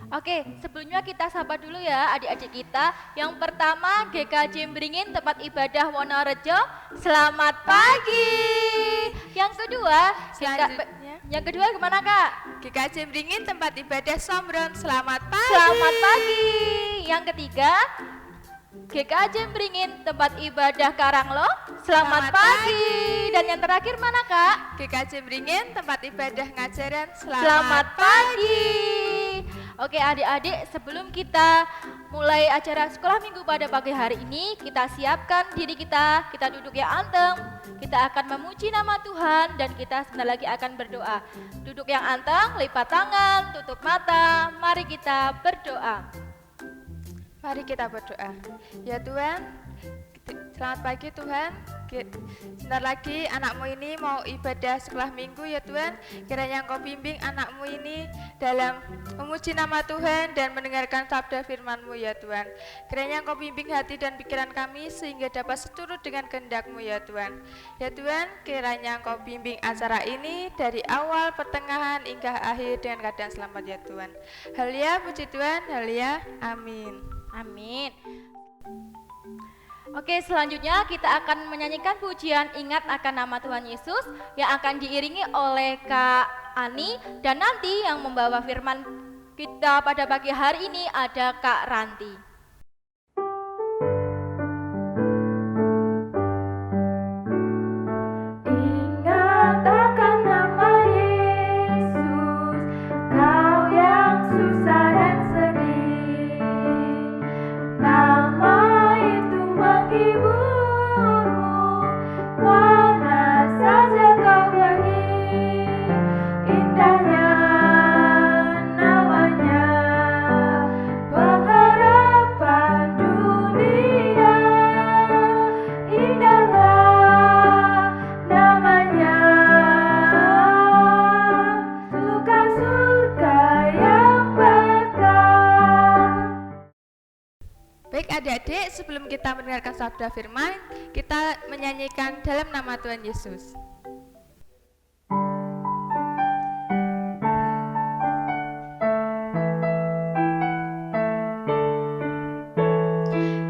Oke, sebelumnya kita sapa dulu ya adik-adik kita. Yang pertama GKJ Beringin tempat ibadah Wonorejo. Selamat pagi. Yang kedua, Selanjutnya, yang kedua kemana Kak? GKJ Beringin tempat ibadah Sombron. Selamat pagi. Selamat pagi. Yang ketiga, GKJ Beringin tempat ibadah Karanglo. Selamat Selamat pagi. Dan yang terakhir mana Kak? GKJ Beringin tempat ibadah Ngajaran. Selamat pagi. Oke adik-adik, sebelum kita mulai acara sekolah minggu pada pagi hari ini, kita siapkan diri kita duduk yang anteng, kita akan memuji nama Tuhan dan kita sebentar lagi akan berdoa. Duduk yang anteng, lipat tangan, tutup mata, mari kita berdoa. Mari kita berdoa. Ya Tuhan, selamat pagi Tuhan. Sebentar lagi anakmu ini mau ibadah sekolah minggu ya Tuhan. Kiranya Engkau bimbing anakmu ini dalam memuji nama Tuhan dan mendengarkan sabda firman-Mu ya Tuhan. Kiranya Engkau bimbing hati dan pikiran kami sehingga dapat seturut dengan kehendak-Mu ya Tuhan. Ya Tuhan, kiranya Engkau bimbing acara ini dari awal, pertengahan hingga akhir dengan keadaan selamat ya Tuhan. Haleluya, puji Tuhan, haleluya, amin. Amin. Oke, selanjutnya kita akan menyanyikan pujian Ingat Akan Nama Tuhan Yesus yang akan diiringi oleh Kak Ani, dan nanti yang membawa firman kita pada pagi hari ini ada Kak Ranti. Ingat akan nama Yesus, kau yang susah dan sedih. Nama itu menghiburmu, mana saja kau pergi. Indahnya namanya, pengharapan dunia. Indahlah namanya, suka surga yang berkah. Baik adik-adik, sebelum kita mendengarkan sabda firman, kita menyanyikan dalam nama Tuhan Yesus.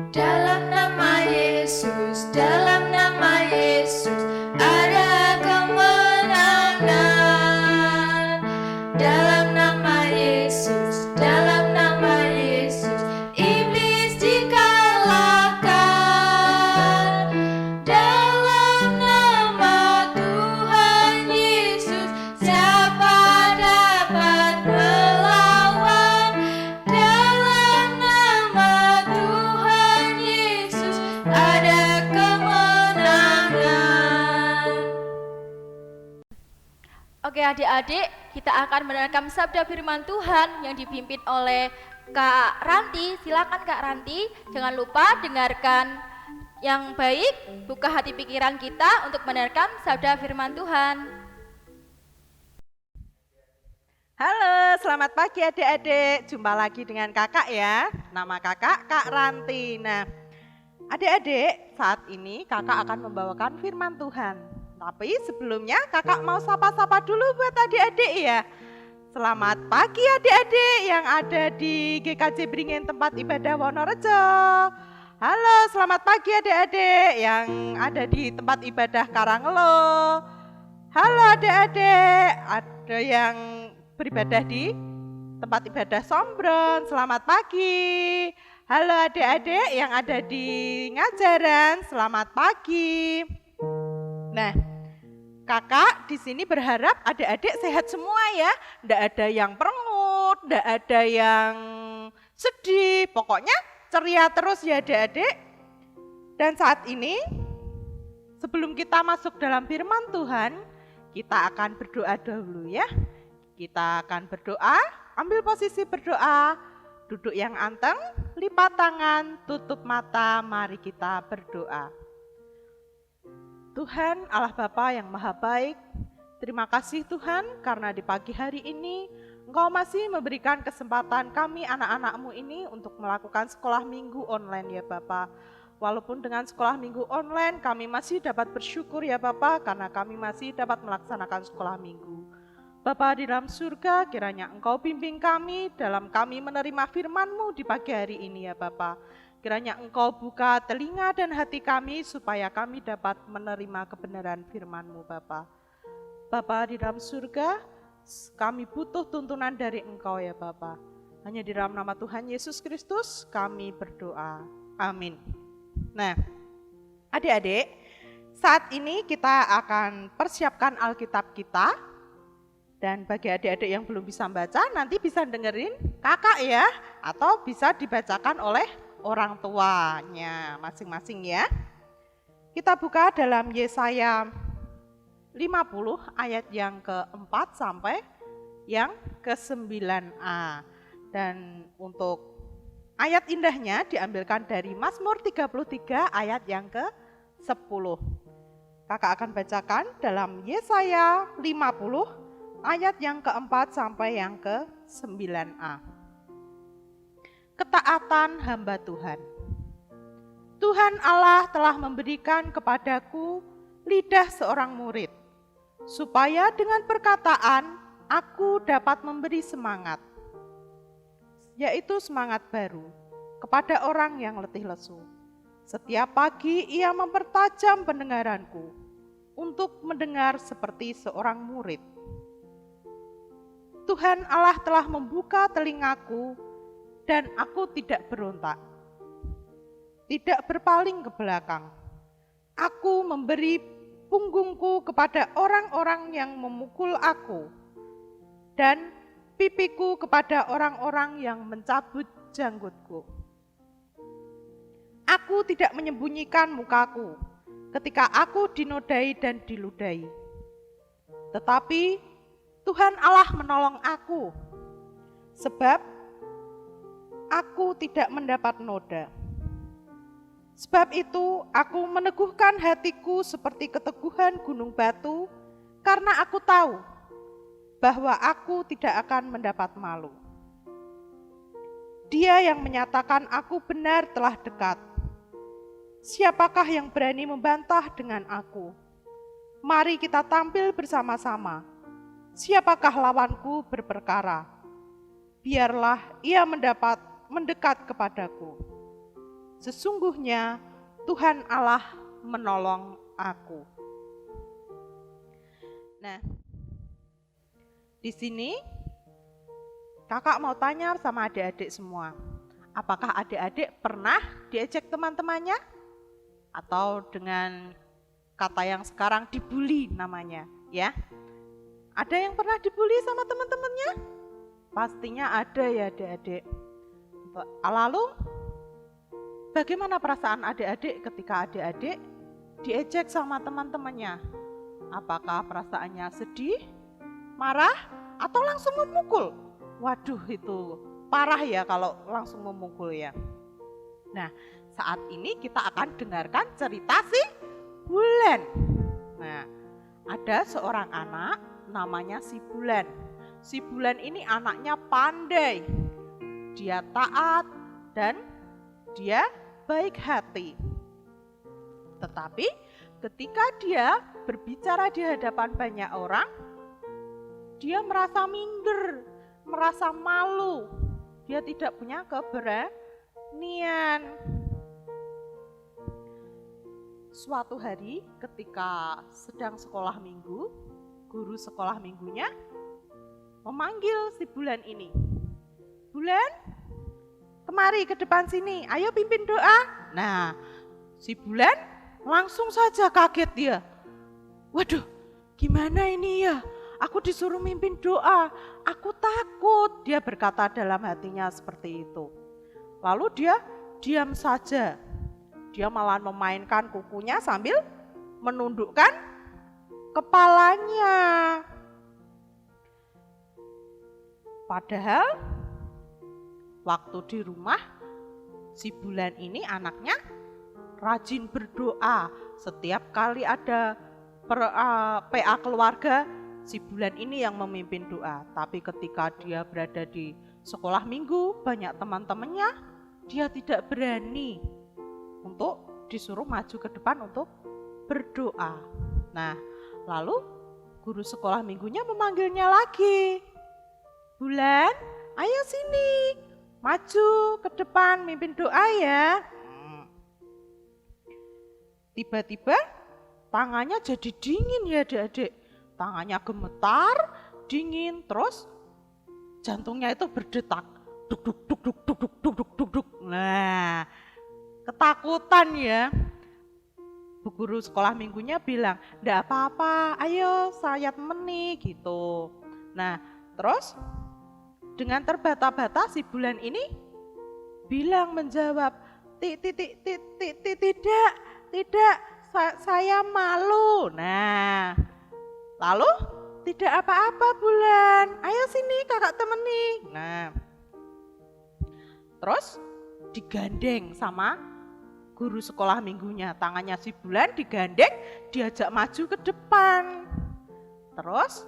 Dalam nama Yesus, ada kemenangan. Dalam nama Yesus, iblis dikalahkan. Dalam nama Tuhan Yesus, siapa dapat melawan? Dalam nama Tuhan Yesus, ada kemenangan. Oke adik-adik, kita akan mendengarkan sabda firman Tuhan yang dipimpin oleh Kak Ranti. Silakan Kak Ranti, jangan lupa dengarkan yang baik, buka hati pikiran kita untuk mendengarkan sabda firman Tuhan. Halo, selamat pagi adik-adik. Jumpa lagi dengan kakak ya. Nama kakak Kak Ranti. Nah, adik-adik, saat ini kakak akan membawakan firman Tuhan. Tapi sebelumnya kakak mau sapa-sapa dulu buat adik-adik ya. Selamat pagi adik-adik yang ada di GKJ Beringin tempat ibadah Wonorejo. Halo, selamat pagi adik-adik yang ada di tempat ibadah Karanglo. Halo adik-adik, ada yang beribadah di tempat ibadah Sombron. Selamat pagi. Halo adik-adik yang ada di Ngajaran. Selamat pagi. Nah, kakak di sini berharap adik-adik sehat semua ya. Nggak ada yang perengut, nggak ada yang sedih. Pokoknya ceria terus ya adik-adik. Dan saat ini, sebelum kita masuk dalam firman Tuhan, kita akan berdoa dahulu ya. Kita akan berdoa, ambil posisi berdoa, duduk yang anteng, lipat tangan, tutup mata, mari kita berdoa. Tuhan Allah Bapa yang Maha Baik, terima kasih Tuhan karena di pagi hari ini Engkau masih memberikan kesempatan kami anak-anak-Mu ini untuk melakukan sekolah minggu online ya Bapa. Walaupun dengan sekolah minggu online kami masih dapat bersyukur ya Bapa karena kami masih dapat melaksanakan sekolah minggu. Bapa di dalam surga, kiranya Engkau bimbing kami dalam kami menerima firman-Mu di pagi hari ini ya Bapa. Kiranya Engkau buka telinga dan hati kami supaya kami dapat menerima kebenaran firman-Mu Bapa. Bapa di dalam surga, kami butuh tuntunan dari Engkau ya Bapa. Hanya di dalam nama Tuhan Yesus Kristus kami berdoa. Amin. Nah, adik-adik, saat ini kita akan persiapkan Alkitab kita. Dan bagi adik-adik yang belum bisa baca, nanti bisa dengerin kakak ya, atau bisa dibacakan oleh orang tuanya masing-masing ya. Kita buka dalam Yesaya 50 ayat yang ke-4 sampai yang ke-9a. Dan untuk ayat indahnya diambilkan dari Mazmur 33 ayat yang ke-10. Kakak akan bacakan dalam Yesaya 50 ayat yang ke-4 sampai yang ke-9a. Ketaatan hamba Tuhan. Tuhan Allah telah memberikan kepadaku lidah seorang murid, supaya dengan perkataan aku dapat memberi semangat, yaitu semangat baru kepada orang yang letih lesu. Setiap pagi ia mempertajam pendengaranku untuk mendengar seperti seorang murid. Tuhan Allah telah membuka telingaku dan aku tidak berontak, tidak berpaling ke belakang. Aku memberi punggungku kepada orang-orang yang memukul aku dan pipiku kepada orang-orang yang mencabut janggutku. Aku tidak menyembunyikan mukaku ketika aku dinodai dan diludahi. Tetapi Tuhan Allah menolong aku, sebab aku tidak mendapat noda. Sebab itu aku meneguhkan hatiku seperti keteguhan gunung batu, karena aku tahu bahwa aku tidak akan mendapat malu. Dia yang menyatakan aku benar telah dekat. Siapakah yang berani membantah dengan aku? Mari kita tampil bersama-sama. Siapakah lawanku berperkara? Biarlah ia mendekat kepadaku. Sesungguhnya Tuhan Allah menolong aku. Nah, di sini kakak mau tanya sama adik-adik semua. Apakah adik-adik pernah diejek teman-temannya? Atau dengan kata yang sekarang dibully namanya, ya? Ada yang pernah dibully sama teman-temannya? Pastinya ada ya adik-adik. Lalu bagaimana perasaan adik-adik ketika adik-adik diejek sama teman-temannya? Apakah perasaannya sedih, marah, atau langsung memukul? Waduh, itu parah ya kalau langsung memukul ya. Nah, saat ini kita akan dengarkan cerita si Bulan. Nah, ada seorang anak namanya si Bulan. Si Bulan ini anaknya pandai, dia taat dan dia baik hati. Tetapi ketika dia berbicara di hadapan banyak orang, dia merasa minder, merasa malu. Dia tidak punya keberanian. Suatu hari ketika sedang sekolah minggu, guru sekolah minggunya memanggil si Bulan ini. Bulan, kemari ke depan sini, ayo pimpin doa. Nah, si Bulan langsung saja kaget dia. Waduh, gimana ini ya? Aku disuruh mimpin doa, aku takut. Dia berkata dalam hatinya seperti itu. Lalu dia diam saja. Dia malah memainkan kukunya sambil menundukkan kepalanya. Padahal waktu di rumah si Bulan ini anaknya rajin berdoa. Setiap kali ada PA keluarga, si Bulan ini yang memimpin doa. Tapi ketika dia berada di sekolah minggu, banyak teman-temannya, dia tidak berani untuk disuruh maju ke depan untuk berdoa. Nah, lalu guru sekolah minggunya memanggilnya lagi. Bulan, ayo sini, maju ke depan mimpin doa ya. Tiba-tiba tangannya jadi dingin ya adik-adik. Tangannya gemetar, dingin, terus jantungnya itu berdetak. Duk duk duk duk duk duk duk duk duk duk. Nah, ketakutan ya. Bu guru sekolah minggunya bilang, "Nggak apa-apa, ayo saya temani," gitu. Nah, terus dengan terbata-bata si Bulan ini bilang menjawab, tidak, saya malu." Nah, lalu tidak apa-apa Bulan, ayo sini kakak temani. Nah, terus digandeng sama guru sekolah minggunya, tangannya si Bulan digandeng, diajak maju ke depan. Terus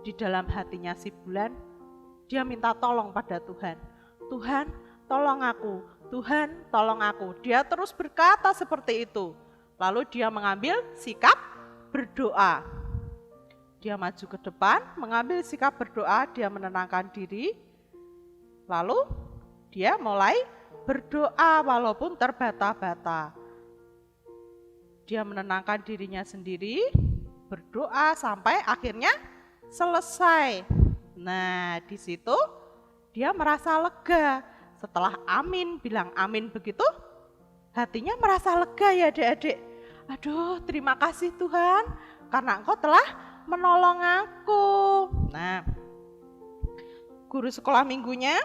di dalam hatinya si Bulan, dia minta tolong pada Tuhan. Tuhan, tolong aku. Tuhan, tolong aku. Dia terus berkata seperti itu. Lalu dia mengambil sikap berdoa. Dia maju ke depan, mengambil sikap berdoa, dia menenangkan diri. Lalu dia mulai berdoa walaupun terbata-bata. Dia menenangkan dirinya sendiri, berdoa sampai akhirnya selesai. Nah, di situ dia merasa lega. Setelah amin, bilang amin begitu, hatinya merasa lega ya adik-adik. Aduh, terima kasih Tuhan karena Engkau telah menolong aku. Nah, guru sekolah minggunya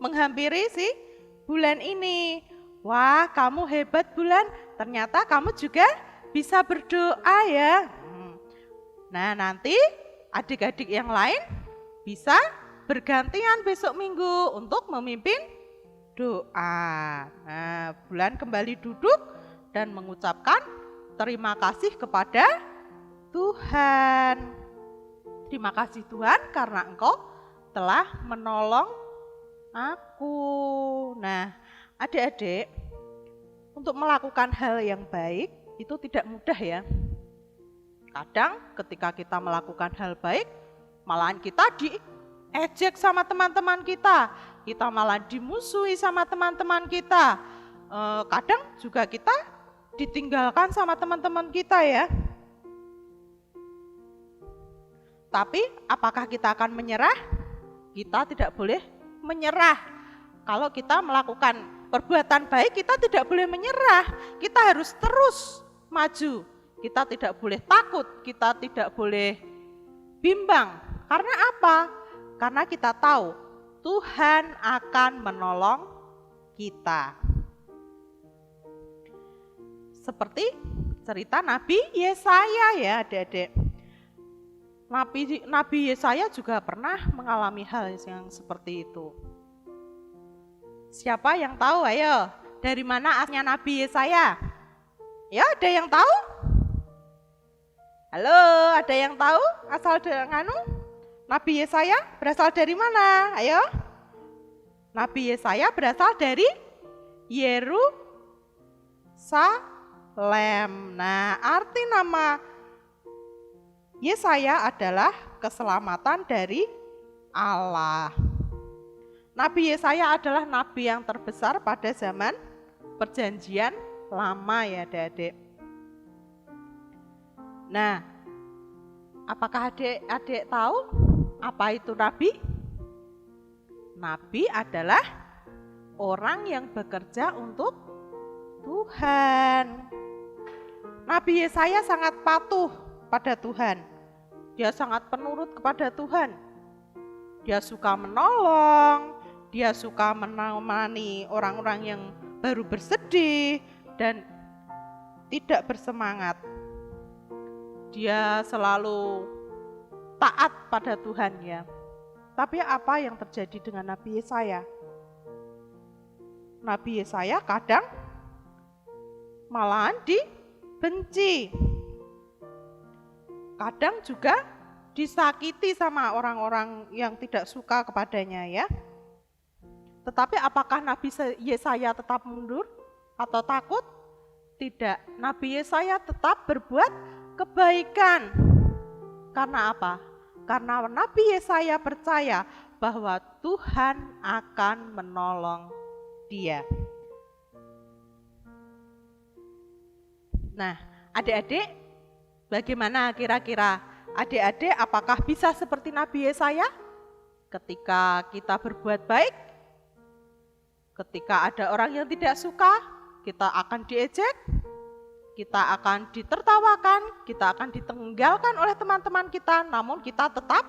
menghampiri si Bulan ini. Wah, kamu hebat Bulan, ternyata kamu juga bisa berdoa ya. Nah, nanti adik-adik yang lain bisa bergantian besok minggu untuk memimpin doa. Nah, Bulan kembali duduk dan mengucapkan terima kasih kepada Tuhan. Terima kasih Tuhan karena Engkau telah menolong aku. Nah, adik-adik, untuk melakukan hal yang baik itu tidak mudah ya. Kadang ketika kita melakukan hal baik, malahan kita diejek sama teman-teman kita malah dimusuhi sama teman-teman kita. Kadang juga kita ditinggalkan sama teman-teman kita ya. Tapi apakah kita akan menyerah? Kita tidak boleh menyerah. Kalau kita melakukan perbuatan baik, kita tidak boleh menyerah. Kita harus terus maju. Kita tidak boleh takut, kita tidak boleh bimbang. Karena apa? Karena kita tahu Tuhan akan menolong kita. Seperti cerita Nabi Yesaya ya adik-adik. Nabi Yesaya juga pernah mengalami hal yang seperti itu. Siapa yang tahu? Ayo, dari mana asalnya Nabi Yesaya? Ya, ada yang tahu? Halo, ada yang tahu asal dari Nabi Yesaya berasal dari mana? Ayo. Nabi Yesaya berasal dari Yerusalem. Nah, arti nama Yesaya adalah keselamatan dari Allah. Nabi Yesaya adalah nabi yang terbesar pada zaman Perjanjian Lama ya adik-adik. Nah, apakah adik-adik tahu apa itu nabi? Nabi adalah orang yang bekerja untuk Tuhan. Nabi Yesaya sangat patuh pada Tuhan. Dia sangat penurut kepada Tuhan. Dia suka menolong, dia suka menemani orang-orang yang baru bersedih dan tidak bersemangat. Dia selalu taat pada Tuhan ya. Tapi apa yang terjadi dengan Nabi Yesaya? Nabi Yesaya kadang malahan dibenci. Kadang juga disakiti sama orang-orang yang tidak suka kepadanya ya. Tetapi apakah Nabi Yesaya tetap mundur atau takut? Tidak, Nabi Yesaya tetap berbuat kebaikan. Karena apa? Karena Nabi Yesaya percaya bahwa Tuhan akan menolong dia. Nah, adik-adik, bagaimana kira-kira adik-adik apakah bisa seperti Nabi Yesaya? Ketika kita berbuat baik, ketika ada orang yang tidak suka, kita akan diejek, kita akan ditertawakan, kita akan ditenggalkan oleh teman-teman kita, namun kita tetap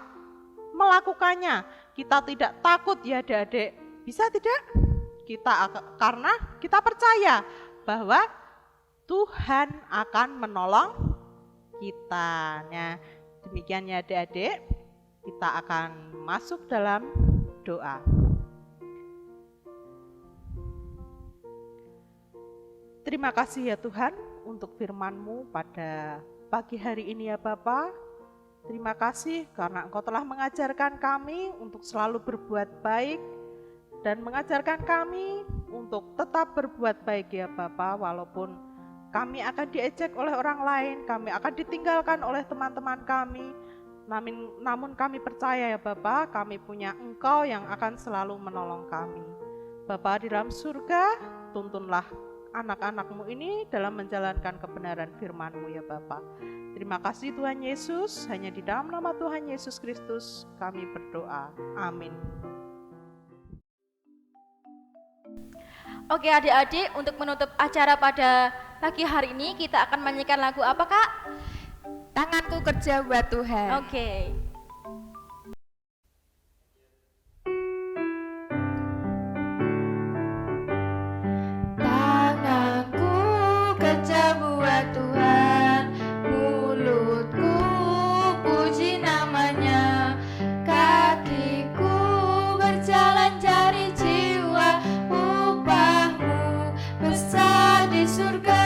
melakukannya. Kita tidak takut ya adik-adik. Bisa tidak? Karena kita percaya bahwa Tuhan akan menolong kita. Nah, demikian ya adik-adik, kita akan masuk dalam doa. Terima kasih ya Tuhan untuk firman-Mu pada pagi hari ini ya Bapa. Terima kasih karena Engkau telah mengajarkan kami untuk selalu berbuat baik dan mengajarkan kami untuk tetap berbuat baik ya Bapa, walaupun kami akan diejek oleh orang lain, kami akan ditinggalkan oleh teman-teman kami. Namun kami percaya ya Bapa, kami punya Engkau yang akan selalu menolong kami. Bapa di dalam surga, tuntunlah anak-anak-Mu ini dalam menjalankan kebenaran firman-Mu ya Bapa. Terima kasih Tuhan Yesus, hanya di dalam nama Tuhan Yesus Kristus kami berdoa. Amin. Oke adik-adik, untuk menutup acara pada pagi hari ini kita akan menyanyikan lagu apa Kak? Tanganku kerja buat Tuhan. Oke. Tanganku kerja buat Tuhan, mulutku puji namanya, kakiku berjalan cari jiwa, upahmu besar di surga.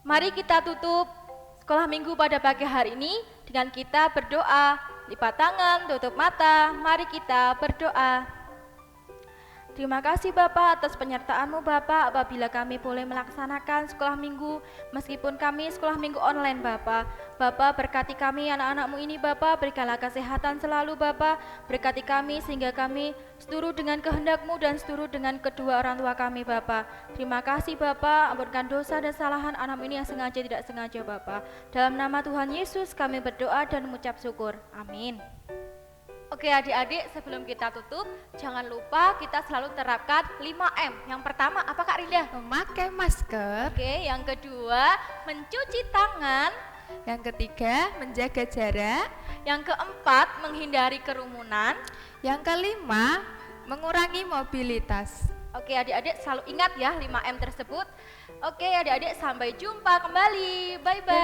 Mari kita tutup sekolah minggu pada pagi hari ini dengan kita berdoa. Lipat tangan, tutup mata, mari kita berdoa. Terima kasih Bapak atas penyertaan-Mu Bapak apabila kami boleh melaksanakan sekolah minggu meskipun kami sekolah minggu online Bapak. Bapak berkati kami anak-anak-Mu ini Bapak, berikanlah kesehatan selalu Bapak, berkati kami sehingga kami seturut dengan kehendak-Mu dan seturut dengan kedua orang tua kami Bapak. Terima kasih Bapak, ampunkan dosa dan kesalahan anak-mu ini yang sengaja tidak sengaja Bapak. Dalam nama Tuhan Yesus kami berdoa dan mengucap syukur. Amin. Oke adik-adik, sebelum kita tutup, jangan lupa kita selalu terapkan 5M. Yang pertama apa Kak Rinda? Memakai masker. Oke, yang kedua mencuci tangan. Yang ketiga, menjaga jarak. Yang keempat, menghindari kerumunan. Yang kelima, mengurangi mobilitas. Oke adik-adik selalu ingat ya 5M tersebut. Oke adik-adik, sampai jumpa kembali. Bye-bye.